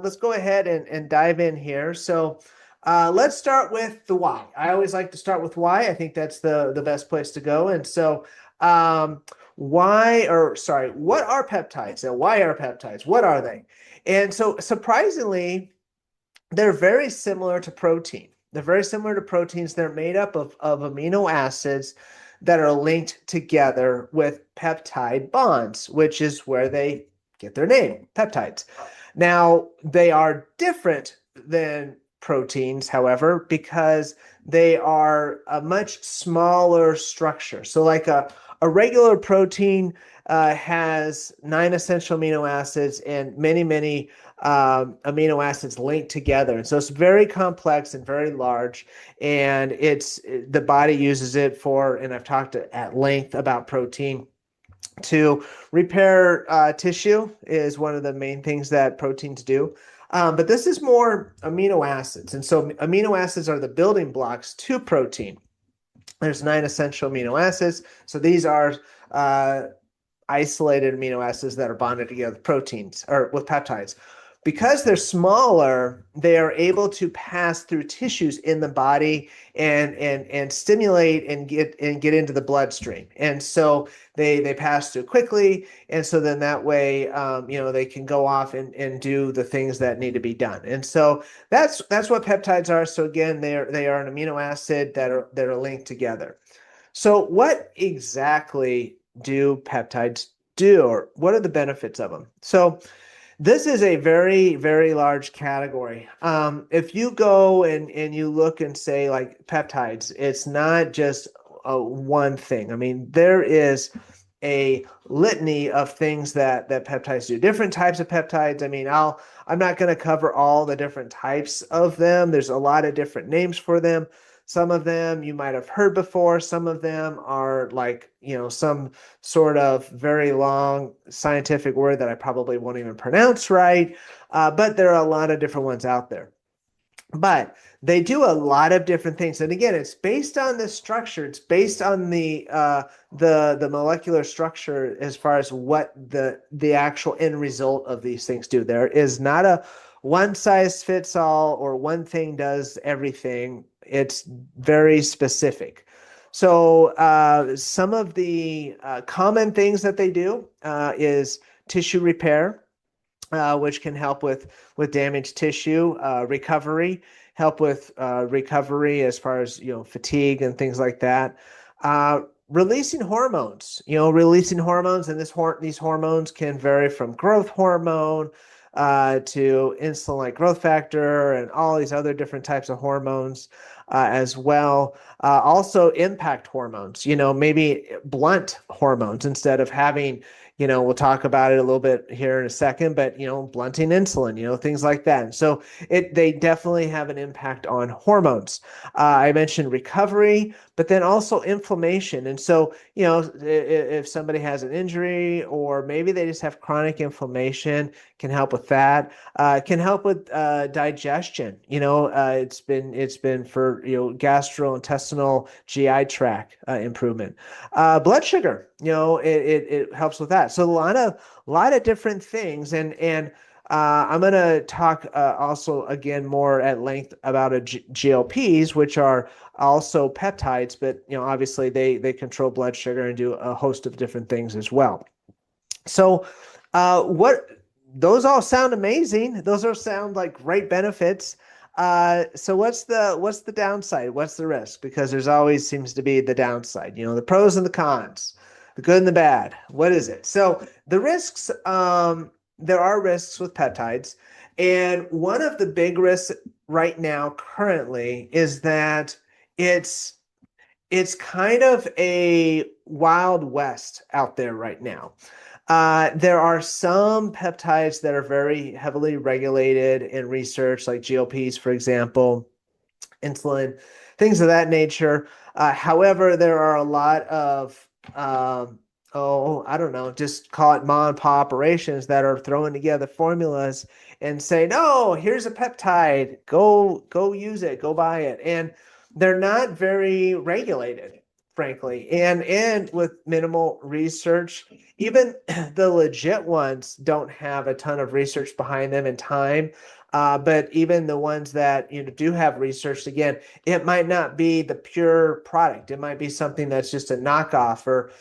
let's go ahead and dive in here. So let's start with the why. I always like to start with why. I think that's the best place to go. And so what are peptides and why are peptides? What are they? And so surprisingly, they're very similar to protein. They're very similar to proteins. They're made up of amino acids that are linked together with peptide bonds, which is where they get their name, peptides. Now, they are different than proteins, however, because they are a much smaller structure. So, like a regular protein has nine essential amino acids and many amino acids linked together. And so it's very complex and very large. And the body uses it for, and I've talked at length about protein to repair tissue is one of the main things that proteins do. But this is more amino acids. And so amino acids are the building blocks to protein. There's nine essential amino acids. So these are isolated amino acids that are bonded together with proteins or with peptides. Because they're smaller, they are able to pass through tissues in the body and stimulate and get into the bloodstream. And so they pass through quickly. And so then that way, they can go off and do the things that need to be done. And so that's what peptides are. So again, they are an amino acid that are linked together. So what exactly do peptides do, or what are the benefits of them? So this is a very, very large category. If you go and you look and say like peptides, it's not just one thing. I mean, there is a litany of things that peptides do. Different types of peptides. I mean, I'm not going to cover all the different types of them. There's a lot of different names for them. Some of them you might have heard before. Some of them are like, some sort of very long scientific word that I probably won't even pronounce right. But there are a lot of different ones out there. But they do a lot of different things. And again, it's based on the structure. It's based on the molecular structure as far as what the actual end result of these things do. There is not a one size fits all or one thing does everything. It's very specific. So some of the common things that they do is tissue repair, which can help with damaged tissue, help with recovery as far as fatigue and things like that. Releasing hormones, and these hormones can vary from growth hormone to insulin-like growth factor and all these other different types of hormones as well. Also impact hormones, maybe blunt hormones instead of having, we'll talk about it a little bit here in a second, but, blunting insulin, things like that. And so they definitely have an impact on hormones. I mentioned recovery, but then also inflammation. And so, if somebody has an injury or maybe they just have chronic inflammation, can help with that. Can help with digestion. It's been for gastrointestinal GI tract improvement. Blood sugar, it helps with that. So a lot of different things, and I'm going to talk also again more at length about GLPs, which are also peptides, but obviously they control blood sugar and do a host of different things as well. So what those all sound amazing. Those all sound like great benefits. So what's the downside? What's the risk? Because there's always seems to be the downside, the pros and the cons, the good and the bad. What is it? So the risks, there are risks with peptides. And one of the big risks right now currently is that it's kind of a wild west out there right now. There are some peptides that are very heavily regulated in research, like GLPs, for example, insulin, things of that nature. However, there are a lot of, I don't know, just call it mom and pop operations that are throwing together formulas and say, no, here's a peptide, go use it, go buy it. And they're not very regulated. frankly, and with minimal research. Even the legit ones don't have a ton of research behind them and time. But even the ones that do have research, again, it might not be the pure product. It might be something that's just a knockoff, or